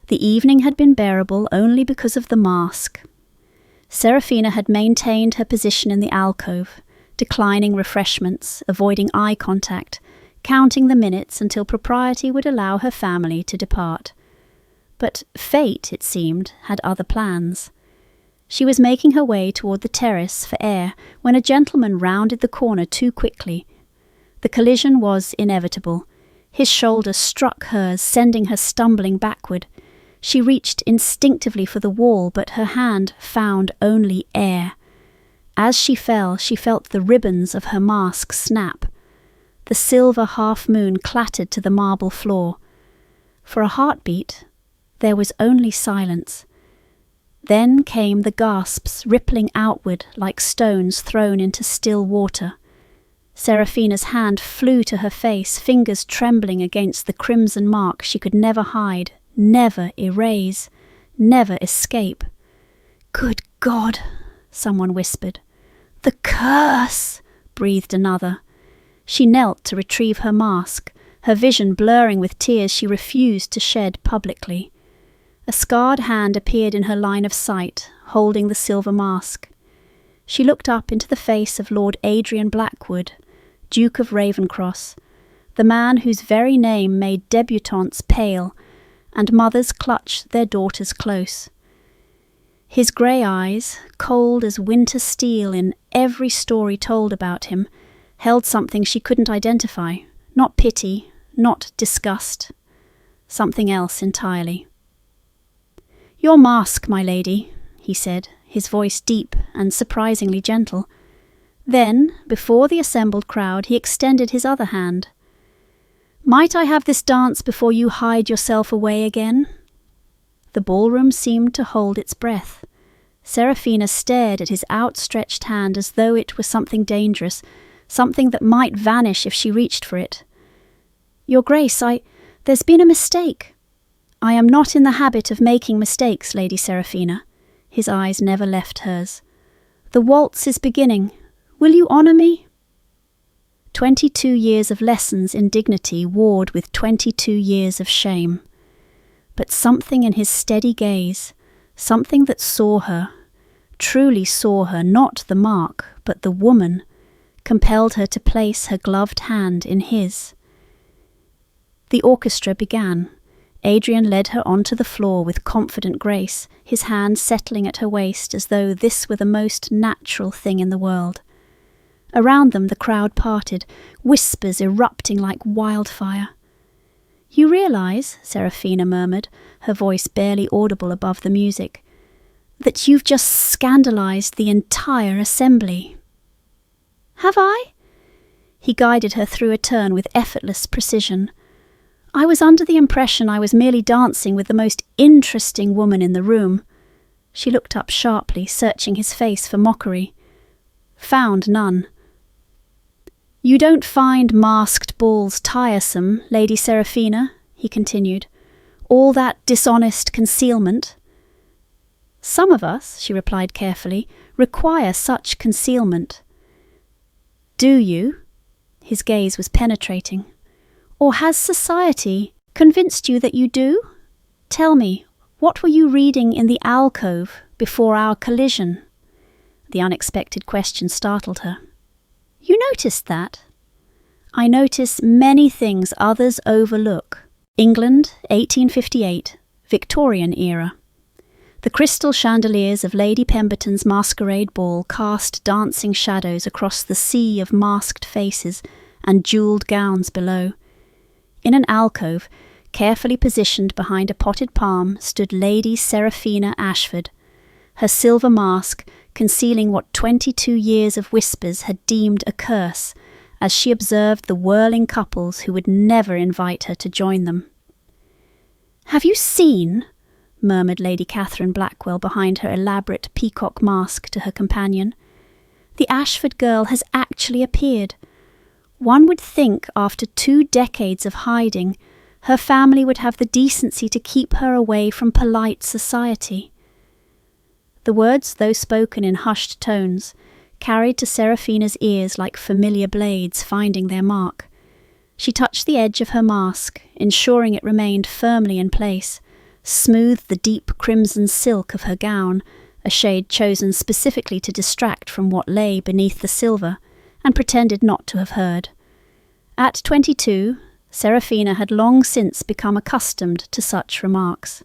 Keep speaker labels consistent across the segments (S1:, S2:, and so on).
S1: The evening had been bearable only because of the mask. Seraphina had maintained her position in the alcove, declining refreshments, avoiding eye contact, counting the minutes until propriety would allow her family to depart. But fate, it seemed, had other plans. She was making her way toward the terrace for air when a gentleman rounded the corner too quickly. The collision was inevitable. His shoulder struck hers, sending her stumbling backward. She reached instinctively for the wall, but her hand found only air. As she fell, she felt the ribbons of her mask snap. The silver half-moon clattered to the marble floor. For a heartbeat, there was only silence. Then came the gasps, rippling outward like stones thrown into still water. Seraphina's hand flew to her face, fingers trembling against the crimson mark she could never hide, never erase, never escape. "Good God!" someone whispered. "The curse!" breathed another. She knelt to retrieve her mask, her vision blurring with tears she refused to shed publicly. A scarred hand appeared in her line of sight, holding the silver mask. She looked up into the face of Lord Adrian Blackwood, Duke of Ravencross, the man whose very name made debutantes pale, and mothers clutch their daughters close. His grey eyes, cold as winter steel in every story told about him, held something she couldn't identify, not pity, not disgust, something else entirely. "Your mask, my lady," he said, his voice deep and surprisingly gentle. Then, before the assembled crowd, he extended his other hand. "Might I have this dance before you hide yourself away again?" The ballroom seemed to hold its breath. Seraphina stared at his outstretched hand as though it were something dangerous, something that might vanish if she reached for it. "Your Grace, there's been a mistake." "I am not in the habit of making mistakes, Lady Seraphina." His eyes never left hers. "The waltz is beginning. Will you honour me?" 22 years of lessons in dignity warred with 22 years of shame. But something in his steady gaze, something that saw her, truly saw her, not the mark, but the woman, compelled her to place her gloved hand in his. The orchestra began. Adrian led her onto the floor with confident grace, his hand settling at her waist as though this were the most natural thing in the world. Around them the crowd parted, whispers erupting like wildfire. "You realise," Seraphina murmured, her voice barely audible above the music, "that you've just scandalised the entire assembly." "Have I?" He guided her through a turn with effortless precision. "I was under the impression I was merely dancing with the most interesting woman in the room." She looked up sharply, searching his face for mockery. Found none. "You don't find masked balls tiresome, Lady Seraphina?" he continued. "All that dishonest concealment?" "Some of us," she replied carefully, "require such concealment." "Do you?" His gaze was penetrating. "Or has society convinced you that you do? Tell me, what were you reading in the alcove before our collision?" The unexpected question startled her. "You noticed that?" "I notice many things others overlook. England, 1858, Victorian era. The crystal chandeliers of Lady Pemberton's masquerade ball cast dancing shadows across the sea of masked faces and jewelled gowns below. In an alcove, carefully positioned behind a potted palm, stood Lady Seraphina Ashford, her silver mask concealing what 22 years of whispers had deemed a curse, as she observed the whirling couples who would never invite her to join them. "Have you seen?" murmured Lady Catherine Blackwell behind her elaborate peacock mask to her companion. "The Ashford girl has actually appeared. One would think after 2 decades of hiding, her family would have the decency to keep her away from polite society." The words, though spoken in hushed tones, carried to Seraphina's ears like familiar blades finding their mark. She touched the edge of her mask, ensuring it remained firmly in place, smoothed the deep crimson silk of her gown, a shade chosen specifically to distract from what lay beneath the silver, and pretended not to have heard. At 22, Seraphina had long since become accustomed to such remarks.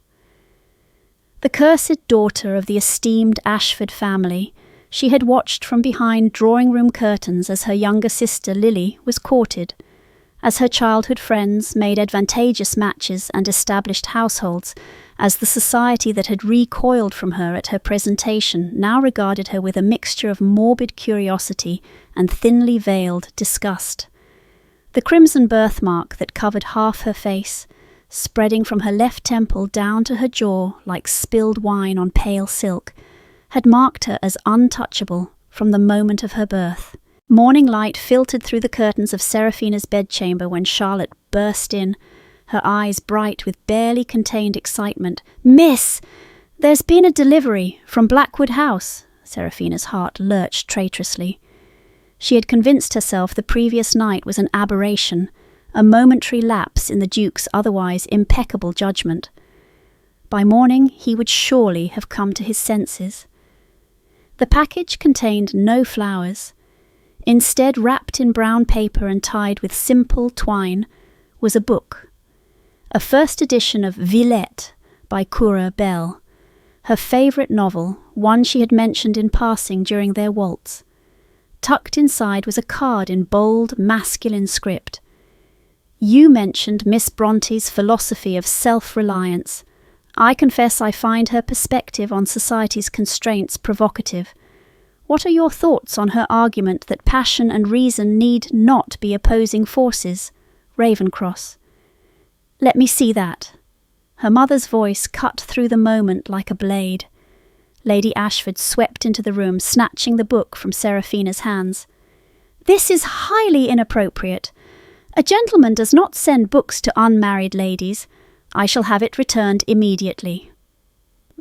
S1: The cursed daughter of the esteemed Ashford family, she had watched from behind drawing-room curtains as her younger sister Lily was courted, as her childhood friends made advantageous matches and established households, as the society that had recoiled from her at her presentation now regarded her with a mixture of morbid curiosity and thinly veiled disgust. The crimson birthmark that covered half her face, spreading from her left temple down to her jaw like spilled wine on pale silk, had marked her as untouchable from the moment of her birth. Morning light filtered through the curtains of Seraphina's bedchamber when Charlotte burst in, her eyes bright with barely contained excitement. "Miss, there's been a delivery from Blackwood House." Seraphina's heart lurched traitorously. She had convinced herself the previous night was an aberration, a momentary lapse in the Duke's otherwise impeccable judgment. By morning he would surely have come to his senses. The package contained no flowers. Instead, wrapped in brown paper and tied with simple twine, was a book. A first edition of Villette by Cura Bell, her favourite novel, one she had mentioned in passing during their waltz. Tucked inside was a card in bold, masculine script. "You mentioned Miss Bronte's philosophy of self-reliance. I confess I find her perspective on society's constraints provocative. What are your thoughts on her argument that passion and reason need not be opposing forces? Ravencross." "Let me see that." Her mother's voice cut through the moment like a blade. Lady Ashford swept into the room, snatching the book from Seraphina's hands. "This is highly inappropriate. A gentleman does not send books to unmarried ladies. I shall have it returned immediately."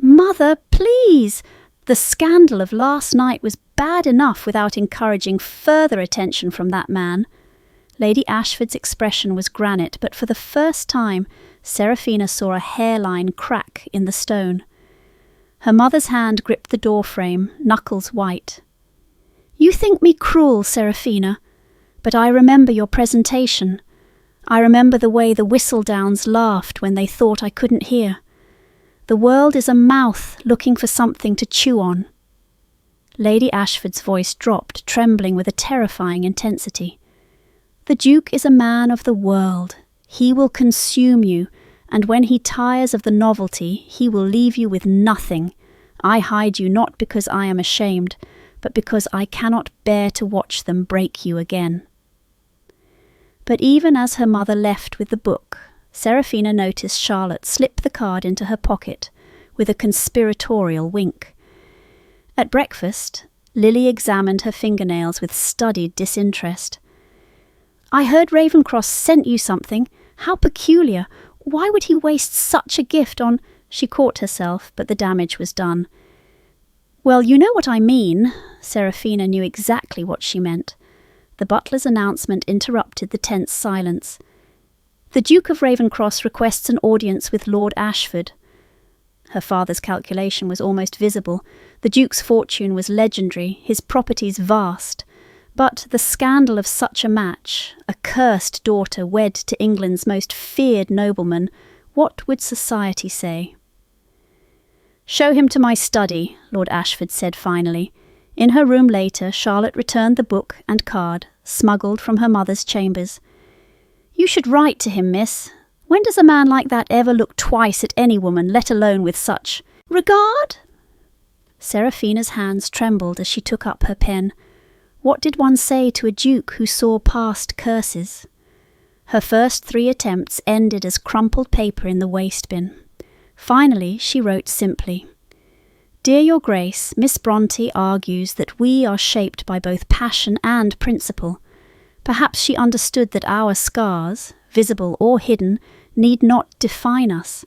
S1: "Mother, please! The scandal of last night was bad enough without encouraging further attention from that man." Lady Ashford's expression was granite, but for the first time Seraphina saw a hairline crack in the stone. Her mother's hand gripped the door frame, knuckles white. "You think me cruel, Seraphina, but I remember your presentation. I remember the way the Whistledowns laughed when they thought I couldn't hear. The world is a mouth looking for something to chew on." Lady Ashford's voice dropped, trembling with a terrifying intensity. "The Duke is a man of the world. He will consume you, and when he tires of the novelty, he will leave you with nothing. I hide you not because I am ashamed, but because I cannot bear to watch them break you again." But even as her mother left with the book, Seraphina noticed Charlotte slip the card into her pocket with a conspiratorial wink. At breakfast, Lily examined her fingernails with studied disinterest. "I heard Ravencross sent you something. How peculiar! Why would he waste such a gift on—" She caught herself, but the damage was done. "Well, you know what I mean." Seraphina knew exactly what she meant. The butler's announcement interrupted the tense silence. "The Duke of Ravencross requests an audience with Lord Ashford." Her father's calculation was almost visible. The Duke's fortune was legendary, his properties vast. But the scandal of such a match, a cursed daughter wed to England's most feared nobleman, what would society say? "Show him to my study," Lord Ashford said finally. In her room later, Charlotte returned the book and card, smuggled from her mother's chambers. "You should write to him, miss. When does a man like that ever look twice at any woman, let alone with such regard?" Seraphina's hands trembled as she took up her pen. What did one say to a duke who saw past curses? Her first 3 attempts ended as crumpled paper in the waste bin. Finally, she wrote simply, "Dear Your Grace, Miss Bronte argues that we are shaped by both passion and principle. Perhaps she understood that our scars, visible or hidden, need not define us.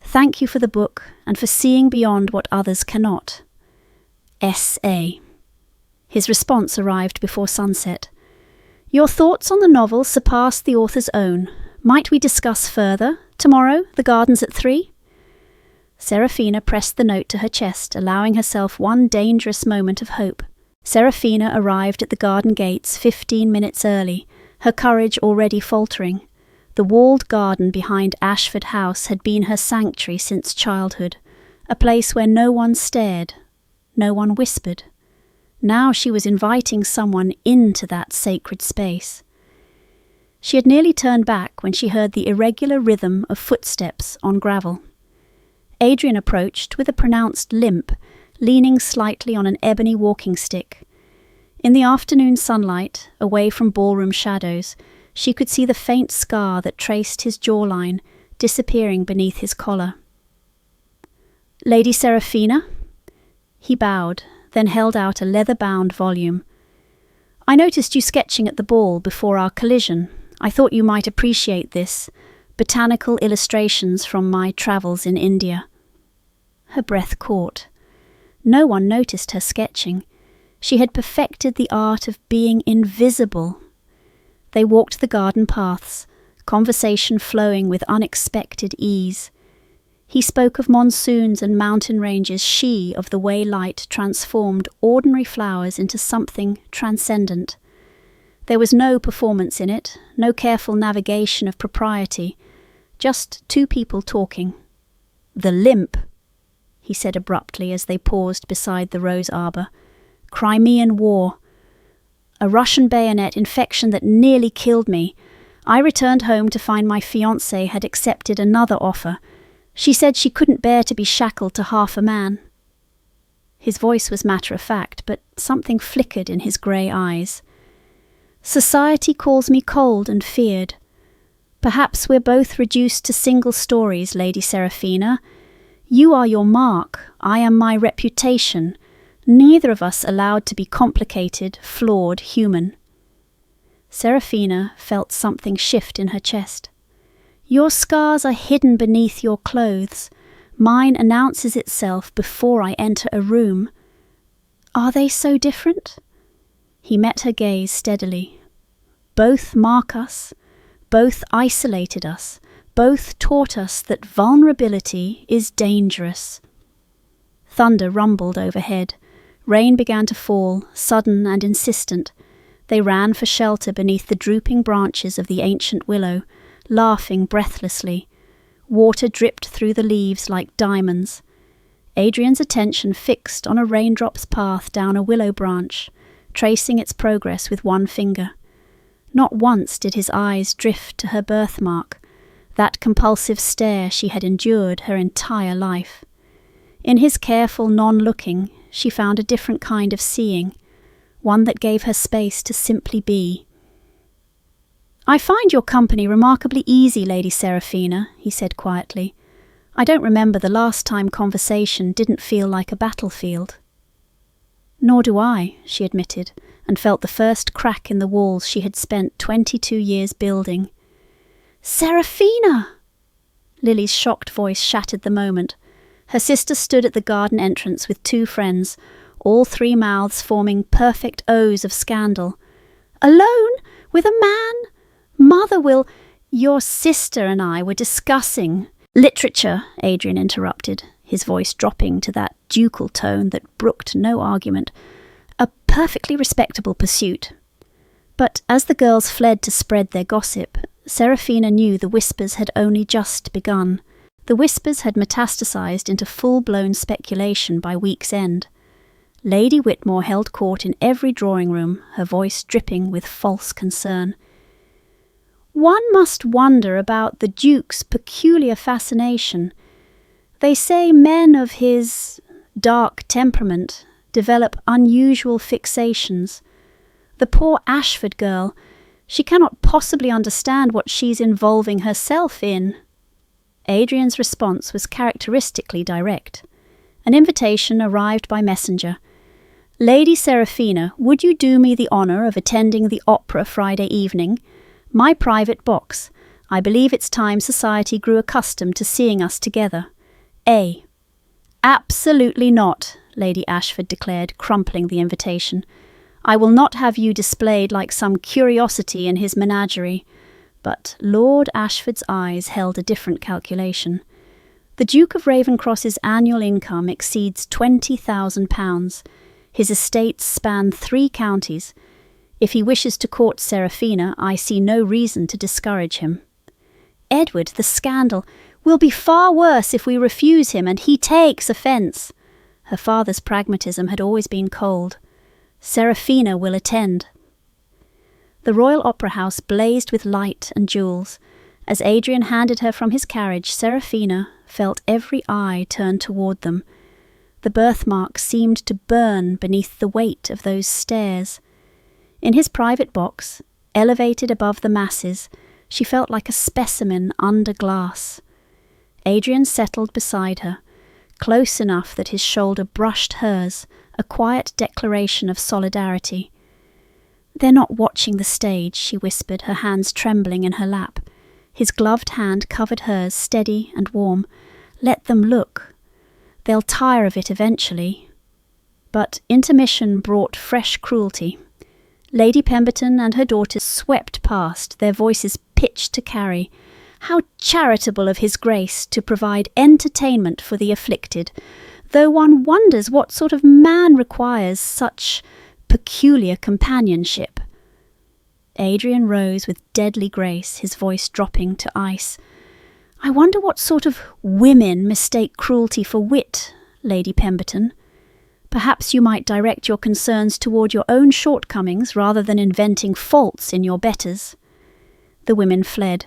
S1: Thank you for the book and for seeing beyond what others cannot. S.A." His response arrived before sunset. "Your thoughts on the novel surpass the author's own. Might we discuss further? Tomorrow, the gardens at 3? Seraphina pressed the note to her chest, allowing herself one dangerous moment of hope. Seraphina arrived at the garden gates 15 minutes early, her courage already faltering. The walled garden behind Ashford House had been her sanctuary since childhood, a place where no one stared, no one whispered. Now she was inviting someone into that sacred space. She had nearly turned back when she heard the irregular rhythm of footsteps on gravel. Adrian approached with a pronounced limp, leaning slightly on an ebony walking stick. In the afternoon sunlight, away from ballroom shadows, she could see the faint scar that traced his jawline, disappearing beneath his collar. "Lady Seraphina?" He bowed, then held out a leather-bound volume. "I noticed you sketching at the ball before our collision. I thought you might appreciate this. Botanical illustrations from my travels in India." Her breath caught. No one noticed her sketching. She had perfected the art of being invisible. They walked the garden paths, conversation flowing with unexpected ease. He spoke of monsoons and mountain ranges, she of the way light transformed ordinary flowers into something transcendent. There was no performance in it, no careful navigation of propriety, just two people talking. "The limp," he said abruptly as they paused beside the rose arbour. "Crimean War. A Russian bayonet infection that nearly killed me. I returned home to find my fiancé had accepted another offer. She said she couldn't bear to be shackled to half a man." His voice was matter-of-fact, but something flickered in his grey eyes. "Society calls me cold and feared. Perhaps we're both reduced to single stories, Lady Seraphina. You are your mark, I am my reputation. Neither of us allowed to be complicated, flawed human." Seraphina felt something shift in her chest. "Your scars are hidden beneath your clothes. Mine announces itself before I enter a room. Are they so different?" He met her gaze steadily. "Both mark us, both isolated us, both taught us that vulnerability is dangerous." Thunder rumbled overhead. Rain began to fall, sudden and insistent. They ran for shelter beneath the drooping branches of the ancient willow, laughing breathlessly. Water dripped through the leaves like diamonds. Adrian's attention fixed on a raindrop's path down a willow branch, tracing its progress with one finger. Not once did his eyes drift to her birthmark, that compulsive stare she had endured her entire life. In his careful non-looking, she found a different kind of seeing, one that gave her space to simply be. "I find your company remarkably easy, Lady Seraphina," he said quietly. "I don't remember the last time conversation didn't feel like a battlefield." "Nor do I," she admitted, and felt the first crack in the walls she had spent 22 years building. "Seraphina!" Lily's shocked voice shattered the moment. Her sister stood at the garden entrance with two friends, all three mouths forming perfect O's of scandal. "Alone? With a man? Mother will—" "Your sister and I were discussing—" "Literature," Adrian interrupted, his voice dropping to that ducal tone that brooked no argument. "A perfectly respectable pursuit." But as the girls fled to spread their gossip, Seraphina knew the whispers had only just begun. The whispers had metastasized into full-blown speculation by week's end. Lady Whitmore held court in every drawing room, her voice dripping with false concern. "One must wonder about the Duke's peculiar fascination. They say men of his dark temperament develop unusual fixations. The poor Ashford girl, she cannot possibly understand what she's involving herself in." Adrian's response was characteristically direct. An invitation arrived by messenger. "Lady Seraphina, would you do me the honour of attending the opera Friday evening? My private box. I believe it's time society grew accustomed to seeing us together. A." "Absolutely not," Lady Ashford declared, crumpling the invitation. "I will not have you displayed like some curiosity in his menagerie." But Lord Ashford's eyes held a different calculation. The Duke of Ravencross's annual income exceeds £20,000. His estates span 3 counties. If he wishes to court Seraphina, I see no reason to discourage him. Edward, the scandal, will be far worse if we refuse him and he takes offence. Her father's pragmatism had always been cold. Seraphina will attend. The Royal Opera House blazed with light and jewels. As Adrian handed her from his carriage, Seraphina felt every eye turn toward them. The birthmark seemed to burn beneath the weight of those stares. In his private box, elevated above the masses, she felt like a specimen under glass. Adrian settled beside her, close enough that his shoulder brushed hers, a quiet declaration of solidarity. "They're not watching the stage," she whispered, her hands trembling in her lap. His gloved hand covered hers, steady and warm. "Let them look. They'll tire of it eventually." But intermission brought fresh cruelty. Lady Pemberton and her daughters swept past, their voices pitched to carry. How charitable of His Grace to provide entertainment for the afflicted, though one wonders what sort of man requires such peculiar companionship. Adrian rose with deadly grace, his voice dropping to ice. "I wonder what sort of women mistake cruelty for wit, Lady Pemberton. Perhaps you might direct your concerns toward your own shortcomings rather than inventing faults in your betters." The women fled.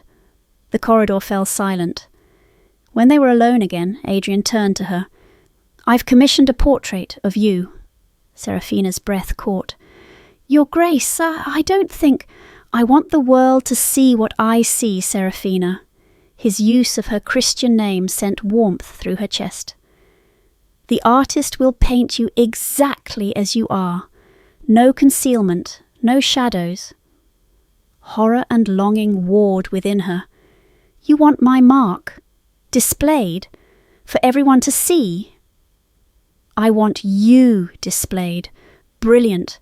S1: The corridor fell silent. When they were alone again, Adrian turned to her. "I've commissioned a portrait of you." Seraphina's breath caught. "Your Grace, I don't think—" "I want the world to see what I see, Seraphina." His use of her Christian name sent warmth through her chest. "The artist will paint you exactly as you are. No concealment, no shadows." Horror and longing warred within her. "You want my mark, displayed, for everyone to see?" "I want you displayed, brilliant,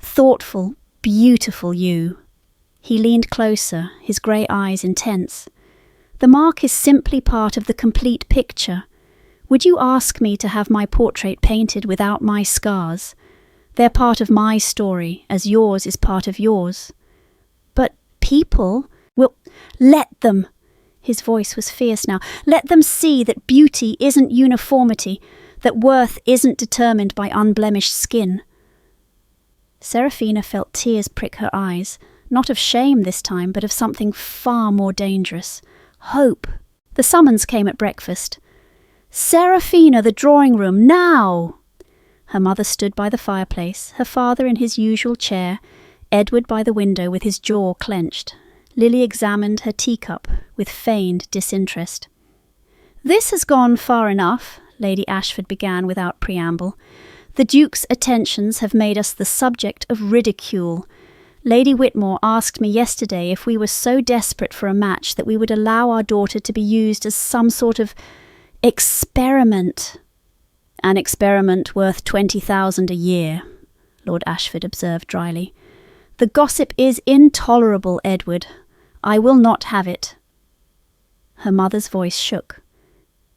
S1: thoughtful, beautiful you." He leaned closer, his grey eyes intense. "The mark is simply part of the complete picture. Would you ask me to have my portrait painted without my scars? They're part of my story, as yours is part of yours." "But people will—" "Let them!" His voice was fierce now. "Let them see that beauty isn't uniformity, that worth isn't determined by unblemished skin." Seraphina felt tears prick her eyes, not of shame this time, but of something far more dangerous. Hope. The summons came at breakfast. "Seraphina, the drawing-room, now!" Her mother stood by the fireplace, her father in his usual chair, Edward by the window with his jaw clenched. Lily examined her teacup with feigned disinterest. "This has gone far enough," Lady Ashford began without preamble. "The Duke's attentions have made us the subject of ridicule. Lady Whitmore asked me yesterday if we were so desperate for a match that we would allow our daughter to be used as some sort of experiment." "An experiment worth 20,000 a year," Lord Ashford observed dryly. "The gossip is intolerable, Edward. I will not have it." Her mother's voice shook.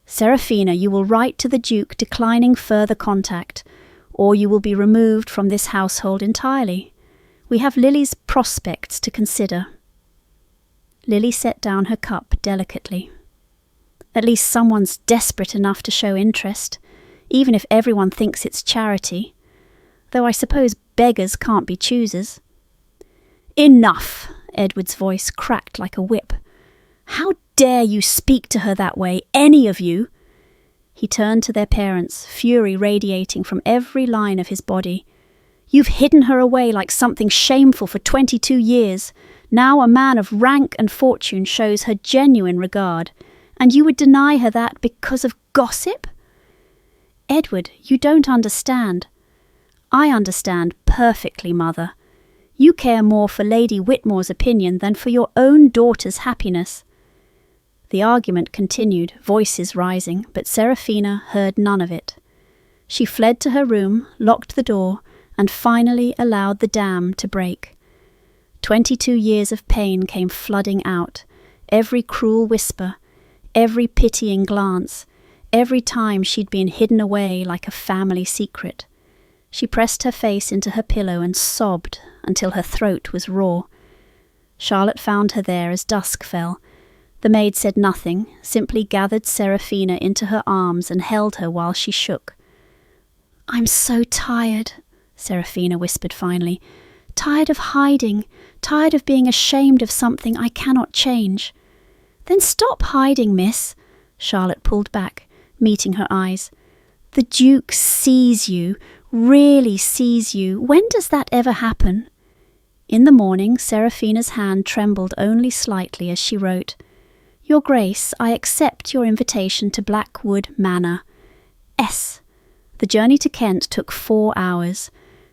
S1: "Seraphina, you will write to the Duke declining further contact, or you will be removed from this household entirely. We have Lily's prospects to consider." Lily set down her cup delicately. "At least someone's desperate enough to show interest, even if everyone thinks it's charity. Though I suppose beggars can't be choosers." "Enough!" Edward's voice cracked like a whip. "How dare you speak to her that way, any of you?" He turned to their parents, fury radiating from every line of his body. "You've hidden her away like something shameful for 22 years. Now a man of rank and fortune shows her genuine regard, and you would deny her that because of gossip? Edward, you don't understand." "I understand perfectly, Mother. You care more for Lady Whitmore's opinion than for your own daughter's happiness." The argument continued, voices rising, but Seraphina heard none of it. She fled to her room, locked the door, and finally allowed the dam to break. 22 years of pain came flooding out, every cruel whisper, every pitying glance, Every time she'd been hidden away like a family secret. She pressed her face into her pillow and sobbed until her throat was raw. Charlotte found her there as dusk fell. The maid said nothing, simply gathered Seraphina into her arms and held her while she shook. "I'm so tired," Seraphina whispered finally. "Tired of hiding, tired of being ashamed of something I cannot change." "Then stop hiding, miss," Charlotte pulled back, meeting her eyes. "The Duke sees you, really sees you. When does that ever happen?" In the morning, Seraphina's hand trembled only slightly as she wrote, "Your Grace, I accept your invitation to Blackwood Manor. S." The journey to Kent took 4 hours.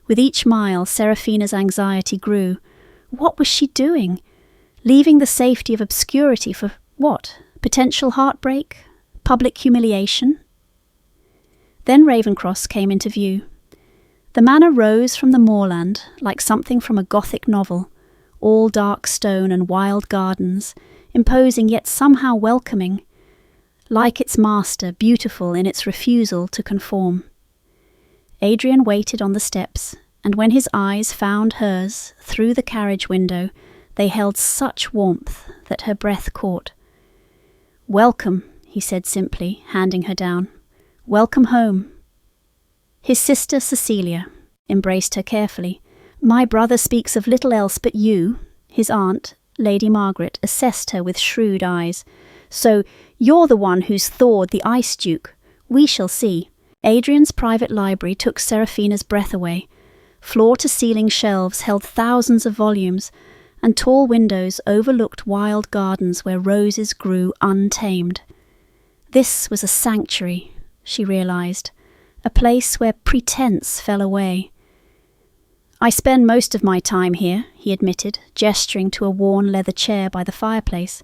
S1: With each mile, Seraphina's anxiety grew. What was she doing? Leaving the safety of obscurity for what? Potential heartbreak? Public humiliation? Then Ravencross came into view. The manor rose from the moorland like something from a Gothic novel, all dark stone and wild gardens, imposing yet somehow welcoming, like its master, beautiful in its refusal to conform. Adrian waited on the steps, and when his eyes found hers through the carriage window, they held such warmth that her breath caught. "Welcome," he said simply, handing her down. "Welcome home." His sister Cecilia embraced her carefully. "My brother speaks of little else but you." His aunt, Lady Margaret, assessed her with shrewd eyes. "So you're the one who's thawed the Ice Duke. We shall see." Adrian's private library took Seraphina's breath away. Floor-to-ceiling shelves held thousands of volumes, and tall windows overlooked wild gardens where roses grew untamed. This was a sanctuary, she realized, a place where pretense fell away. "I spend most of my time here," he admitted, gesturing to a worn leather chair by the fireplace.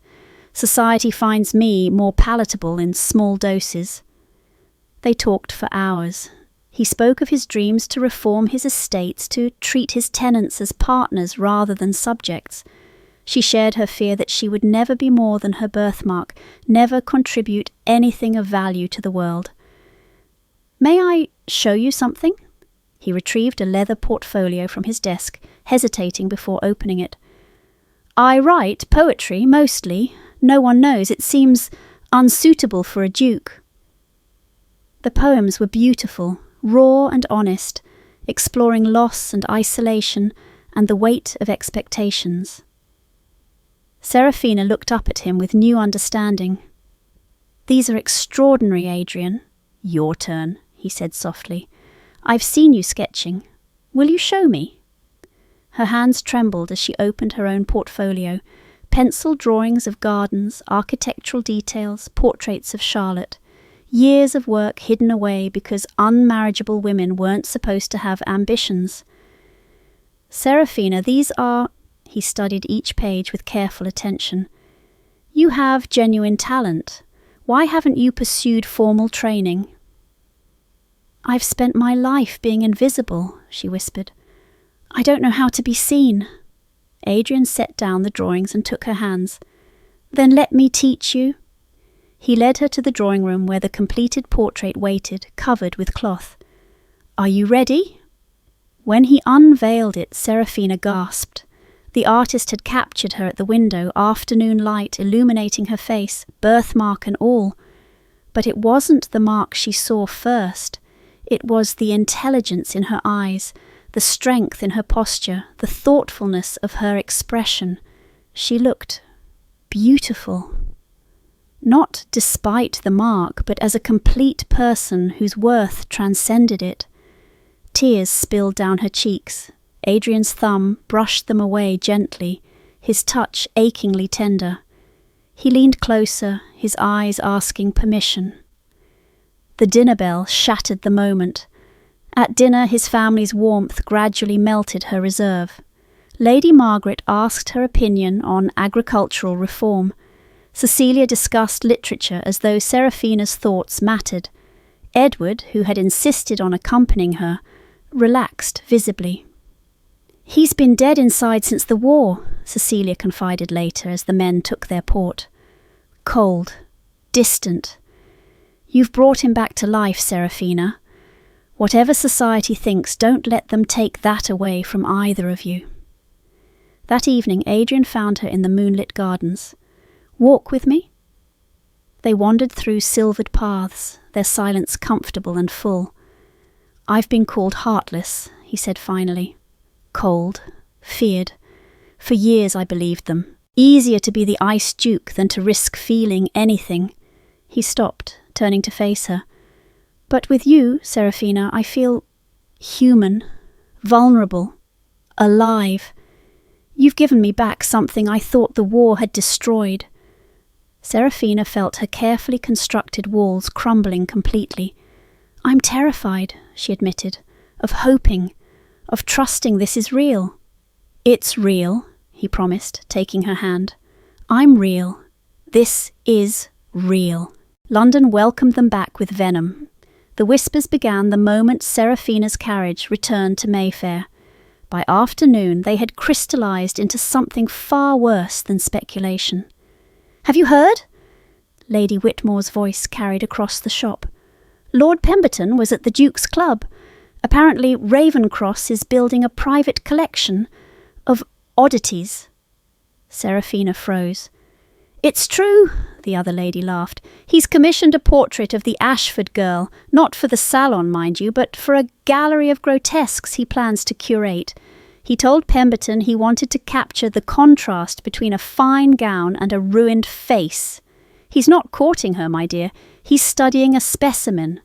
S1: "Society finds me more palatable in small doses." They talked for hours. He spoke of his dreams to reform his estates, to treat his tenants as partners rather than subjects. She shared her fear that she would never be more than her birthmark, never contribute anything of value to the world. "May I show you something?" He retrieved a leather portfolio from his desk, hesitating before opening it. "I write poetry, mostly. No one knows. It seems unsuitable for a duke." The poems were beautiful, raw and honest, exploring loss and isolation and the weight of expectations. Seraphina looked up at him with new understanding. "These are extraordinary, Adrian." "Your turn," he said softly. "I've seen you sketching. Will you show me?" Her hands trembled as she opened her own portfolio, pencil drawings of gardens, architectural details, portraits of Charlotte. Years of work hidden away because unmarriageable women weren't supposed to have ambitions. "Seraphina, these are..." He studied each page with careful attention. "You have genuine talent. Why haven't you pursued formal training?" "I've spent my life being invisible," she whispered. "I don't know how to be seen." Adrian set down the drawings and took her hands. "Then let me teach you." He led her to the drawing room where the completed portrait waited, covered with cloth. "Are you ready?" When he unveiled it, Seraphina gasped. The artist had captured her at the window, afternoon light illuminating her face, birthmark and all. But it wasn't the mark she saw first. It was the intelligence in her eyes, the strength in her posture, the thoughtfulness of her expression. She looked beautiful. Not despite the mark, but as a complete person whose worth transcended it. Tears spilled down her cheeks. Adrian's thumb brushed them away gently, his touch achingly tender. He leaned closer, his eyes asking permission. The dinner bell shattered the moment. At dinner, his family's warmth gradually melted her reserve. Lady Margaret asked her opinion on agricultural reform. Cecilia discussed literature as though Seraphina's thoughts mattered. Edward, who had insisted on accompanying her, relaxed visibly. "He's been dead inside since the war," Cecilia confided later as the men took their port. "Cold. Distant. You've brought him back to life, Seraphina. Whatever society thinks, don't let them take that away from either of you." That evening, Adrian found her in the moonlit gardens. "Walk with me?" They wandered through silvered paths, their silence comfortable and full. "I've been called heartless," he said finally. "Cold, feared. For years I believed them. Easier to be the Ice Duke than to risk feeling anything." He stopped, turning to face her. "But with you, Seraphina, I feel human, vulnerable, alive. You've given me back something I thought the war had destroyed." Seraphina felt her carefully constructed walls crumbling completely. "I'm terrified," she admitted, "of hoping, of trusting this is real." "It's real," he promised, taking her hand. "I'm real. This is real." London welcomed them back with venom. The whispers began the moment Seraphina's carriage returned to Mayfair. By afternoon they had crystallised into something far worse than speculation. "Have you heard?" Lady Whitmore's voice carried across the shop. "Lord Pemberton was at the Duke's Club. Apparently Ravencross is building a private collection of oddities." Seraphina froze. "It's true," the other lady laughed. "He's commissioned a portrait of the Ashford girl, not for the salon, mind you, but for a gallery of grotesques he plans to curate. He told Pemberton he wanted to capture the contrast between a fine gown and a ruined face. He's not courting her, my dear. He's studying a specimen."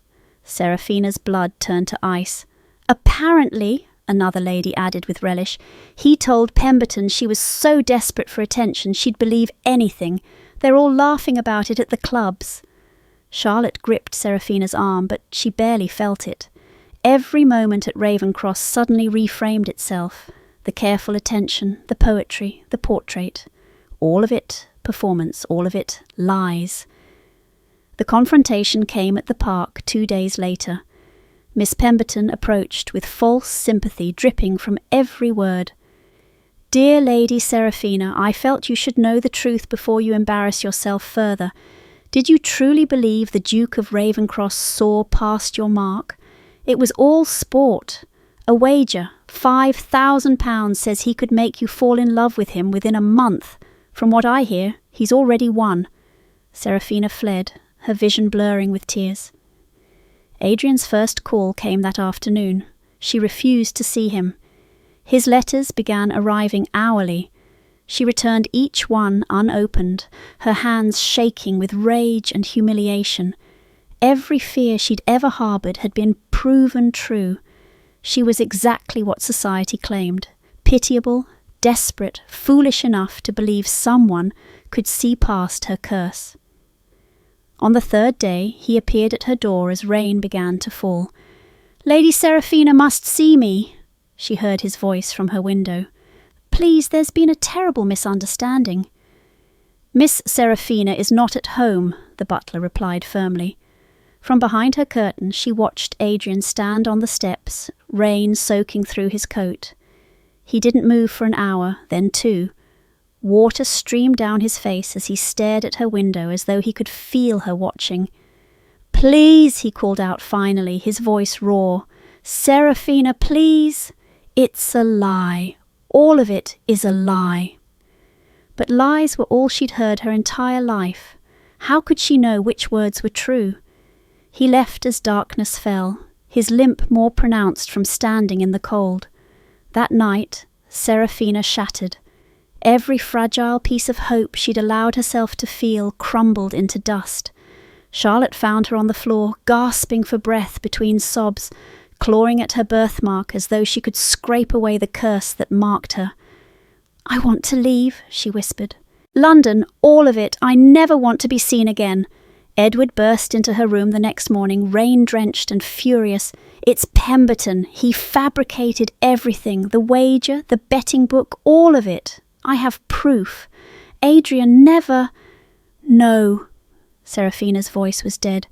S1: Seraphina's blood turned to ice. "Apparently," another lady added with relish, "he told Pemberton she was so desperate for attention she'd believe anything. They're all laughing about it at the clubs." Charlotte gripped Seraphina's arm, but she barely felt it. Every moment at Ravencross suddenly reframed itself. The careful attention, the poetry, the portrait. All of it performance, all of it lies. The confrontation came at the park 2 days later. Miss Pemberton approached with false sympathy dripping from every word. "Dear Lady Seraphina, I felt you should know the truth before you embarrass yourself further. Did you truly believe the Duke of Ravencross saw past your mark? It was all sport. A wager, £5,000, says he could make you fall in love with him within a month. From what I hear, he's already won." Seraphina fled, her vision blurring with tears. Adrian's first call came that afternoon. She refused to see him. His letters began arriving hourly. She returned each one unopened, her hands shaking with rage and humiliation. Every fear she'd ever harboured had been proven true. She was exactly what society claimed, pitiable, desperate, foolish enough to believe someone could see past her curse. On the third day he appeared at her door as rain began to fall. "Lady Seraphina must see me," she heard his voice from her window. "Please, there's been a terrible misunderstanding." "Miss Seraphina is not at home," the butler replied firmly. From behind her curtain she watched Adrian stand on the steps, rain soaking through his coat. He didn't move for an hour, then 2. Water streamed down his face as he stared at her window as though he could feel her watching. "Please," he called out finally, his voice raw. "Seraphina, please. It's a lie. All of it is a lie." But lies were all she'd heard her entire life. How could she know which words were true? He left as darkness fell, his limp more pronounced from standing in the cold. That night, Seraphina shattered. Every fragile piece of hope she'd allowed herself to feel crumbled into dust. Charlotte found her on the floor, gasping for breath between sobs, clawing at her birthmark as though she could scrape away the curse that marked her. "I want to leave," she whispered. "London, all of it. I never want to be seen again." Edward burst into her room the next morning, rain-drenched and furious. "It's Pemberton. He fabricated everything, the wager, the betting book, all of it. I have proof. Adrian never—" "No." Seraphina's voice was dead.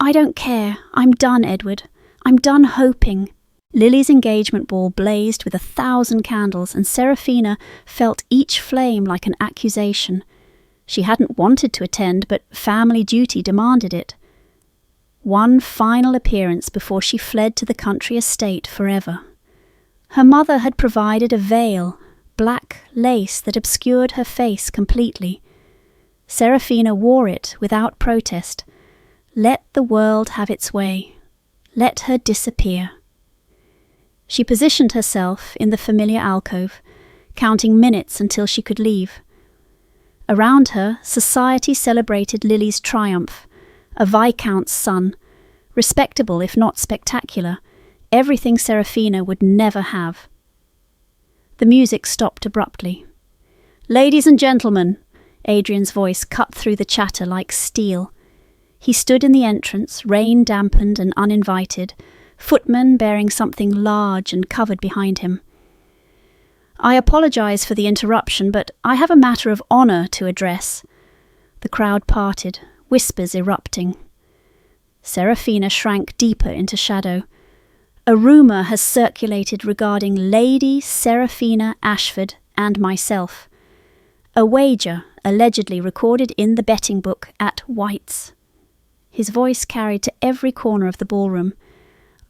S1: "I don't care. I'm done, Edward. I'm done hoping." Lily's engagement ball blazed with 1,000 candles, and Seraphina felt each flame like an accusation. She hadn't wanted to attend, but family duty demanded it. One final appearance before she fled to the country estate forever. Her mother had provided a veil, black lace that obscured her face completely. Seraphina wore it without protest. Let the world have its way. Let her disappear. She positioned herself in the familiar alcove, counting minutes until she could leave. Around her, society celebrated Lily's triumph, a viscount's son, respectable if not spectacular, everything Seraphina would never have. The music stopped abruptly. "Ladies and gentlemen," Adrian's voice cut through the chatter like steel. He stood in the entrance, rain-dampened and uninvited, footmen bearing something large and covered behind him. "I apologize for the interruption, but I have a matter of honor to address." The crowd parted, whispers erupting. Seraphina shrank deeper into shadow. "A rumor has circulated regarding Lady Seraphina Ashford and myself. A wager allegedly recorded in the betting book at White's." His voice carried to every corner of the ballroom.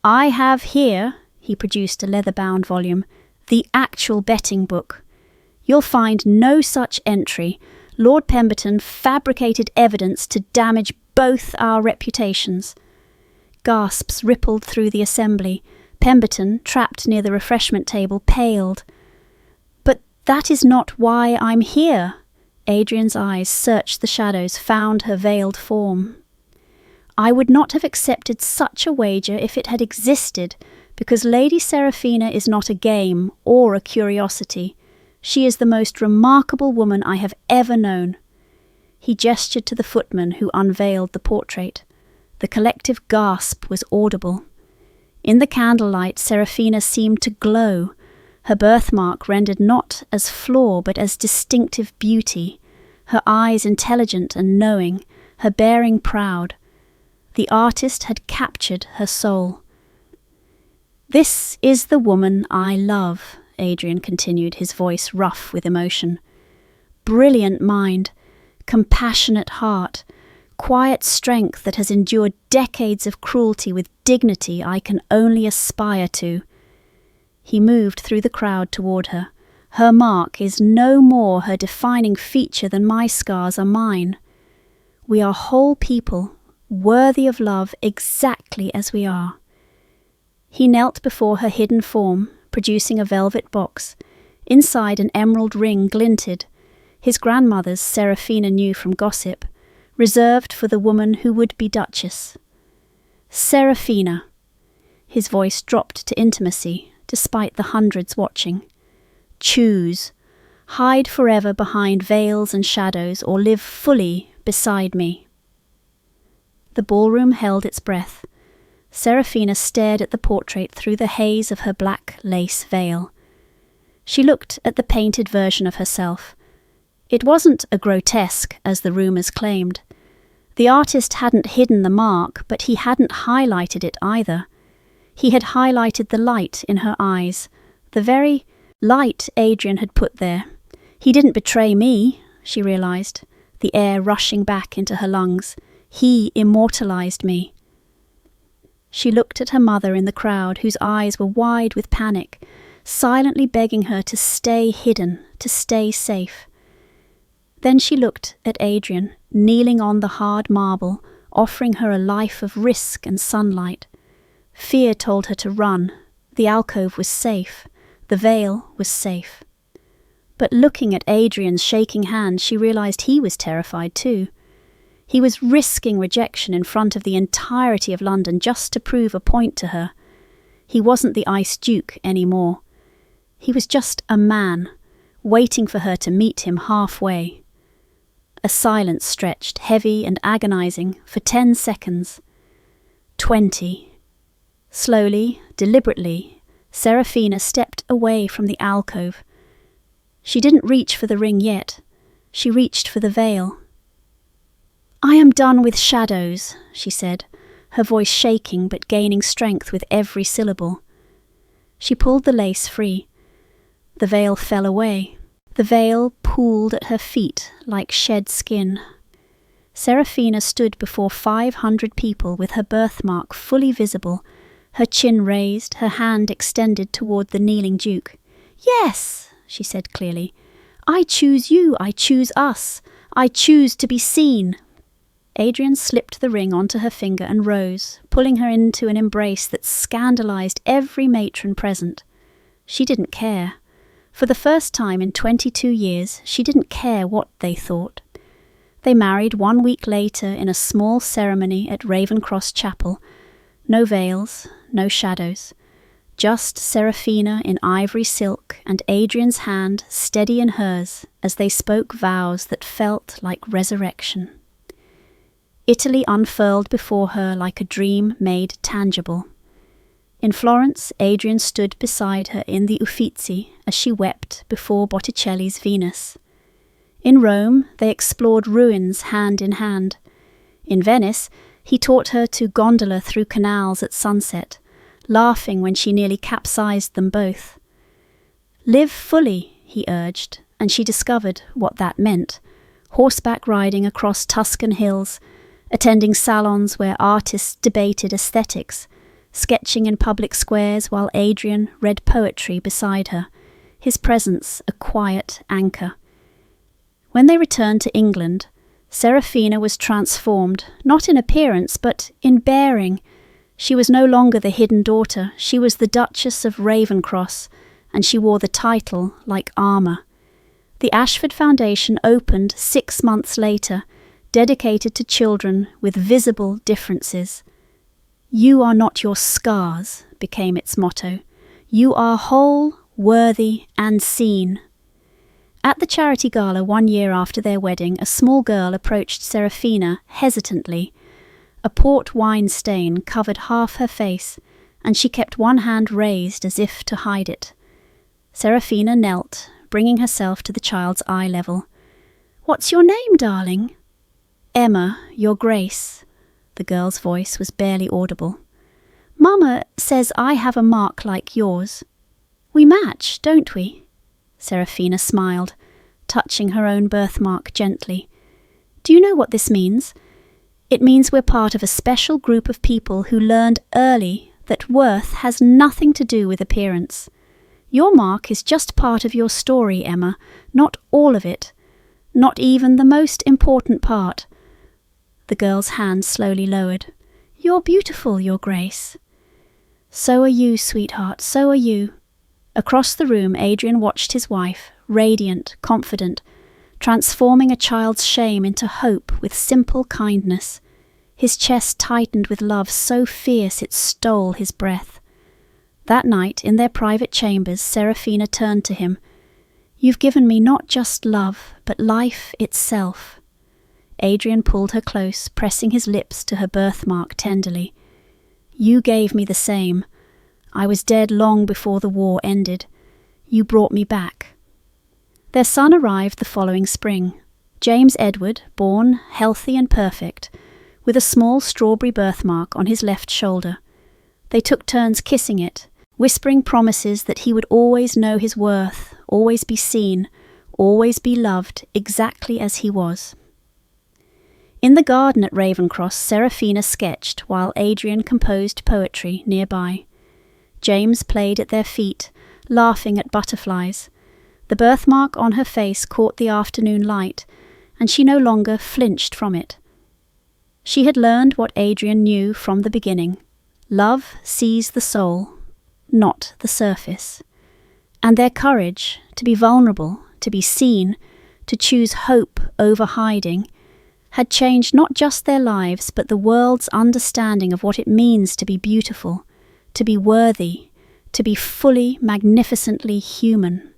S1: "I have here," he produced a leather-bound volume, "the actual betting book. You'll find no such entry. Lord Pemberton fabricated evidence to damage both our reputations." Gasps rippled through the assembly. Pemberton, trapped near the refreshment table, paled. "But that is not why I'm here." Adrian's eyes searched the shadows, found her veiled form. "I would not have accepted such a wager if it had existed, because Lady Seraphina is not a game or a curiosity. She is the most remarkable woman I have ever known." He gestured to the footman who unveiled the portrait. The collective gasp was audible. In the candlelight, Seraphina seemed to glow, her birthmark rendered not as flaw but as distinctive beauty, her eyes intelligent and knowing, her bearing proud. The artist had captured her soul. "This is the woman I love," Adrian continued, his voice rough with emotion. "Brilliant mind, compassionate heart, quiet strength that has endured decades of cruelty with dignity I can only aspire to." He moved through the crowd toward her. "Her mark is no more her defining feature than my scars are mine. We are whole people, worthy of love exactly as we are." He knelt before her hidden form, producing a velvet box. Inside, an emerald ring glinted, his grandmother's, Seraphina knew from gossip, reserved for the woman who would be Duchess. "Seraphina." His voice dropped to intimacy, despite the hundreds watching. "Choose. Hide forever behind veils and shadows, or live fully beside me." The ballroom held its breath. Seraphina stared at the portrait through the haze of her black lace veil. She looked at the painted version of herself. It wasn't a grotesque, as the rumours claimed. The artist hadn't hidden the mark, but he hadn't highlighted it either. He had highlighted the light in her eyes, the very light Adrian had put there. He didn't betray me, she realised, the air rushing back into her lungs. He immortalised me. She looked at her mother in the crowd, whose eyes were wide with panic, silently begging her to stay hidden, to stay safe. Then she looked at Adrian, kneeling on the hard marble, offering her a life of risk and sunlight. Fear told her to run. The alcove was safe. The veil was safe. But looking at Adrian's shaking hand, she realised he was terrified too. He was risking rejection in front of the entirety of London just to prove a point to her. He wasn't the Ice Duke anymore. He was just a man, waiting for her to meet him halfway. A silence stretched, heavy and agonising, for 10 seconds. 20. Slowly, deliberately, Seraphina stepped away from the alcove. She didn't reach for the ring yet. She reached for the veil. "I am done with shadows," she said, her voice shaking but gaining strength with every syllable. She pulled the lace free. The veil fell away. The veil pooled at her feet like shed skin. Seraphina stood before 500 people with her birthmark fully visible, her chin raised, her hand extended toward the kneeling Duke. "Yes," she said clearly. "I choose you, I choose us. I choose to be seen." Adrian slipped the ring onto her finger and rose, pulling her into an embrace that scandalized every matron present. She didn't care. For the first time in 22 years, she didn't care what they thought. They married 1 week later in a small ceremony at Ravencross Chapel. No veils, no shadows. Just Seraphina in ivory silk and Adrian's hand steady in hers as they spoke vows that felt like resurrection. Italy unfurled before her like a dream made tangible. In Florence, Adrian stood beside her in the Uffizi as she wept before Botticelli's Venus. In Rome, they explored ruins hand in hand. In Venice, he taught her to gondola through canals at sunset, laughing when she nearly capsized them both. Live fully, he urged, and she discovered what that meant. Horseback riding across Tuscan hills, attending salons where artists debated aesthetics, sketching in public squares while Adrian read poetry beside her, his presence a quiet anchor. When they returned to England, Seraphina was transformed, not in appearance, but in bearing. She was no longer the hidden daughter, she was the Duchess of Ravencross, and she wore the title like armour. The Ashford Foundation opened 6 months later, dedicated to children with visible differences. "You are not your scars," became its motto. "You are whole, worthy, and seen." At the charity gala 1 year after their wedding, a small girl approached Seraphina hesitantly. A port wine stain covered half her face, and she kept one hand raised as if to hide it. Seraphina knelt, bringing herself to the child's eye level. "What's your name, darling?" "Emma, Your Grace." The girl's voice was barely audible. "Mama says I have a mark like yours. We match, don't we?" Seraphina smiled, touching her own birthmark gently. "Do you know what this means? It means we're part of a special group of people who learned early that worth has nothing to do with appearance. Your mark is just part of your story, Emma, not all of it, not even the most important part." The girl's hand slowly lowered. "You're beautiful, Your Grace." "So are you, sweetheart, so are you." Across the room, Adrian watched his wife, radiant, confident, transforming a child's shame into hope with simple kindness. His chest tightened with love so fierce it stole his breath. That night, in their private chambers, Seraphina turned to him. "You've given me not just love, but life itself." Adrian pulled her close, pressing his lips to her birthmark tenderly. "You gave me the same. I was dead long before the war ended. You brought me back." Their son arrived the following spring. James Edward, born healthy and perfect, with a small strawberry birthmark on his left shoulder. They took turns kissing it, whispering promises that he would always know his worth, always be seen, always be loved exactly as he was. In the garden at Ravencross, Seraphina sketched while Adrian composed poetry nearby. James played at their feet, laughing at butterflies. The birthmark on her face caught the afternoon light, and she no longer flinched from it. She had learned what Adrian knew from the beginning. Love sees the soul, not the surface. And their courage, to be vulnerable, to be seen, to choose hope over hiding, had changed not just their lives but the world's understanding of what it means to be beautiful, to be worthy, to be fully, magnificently human.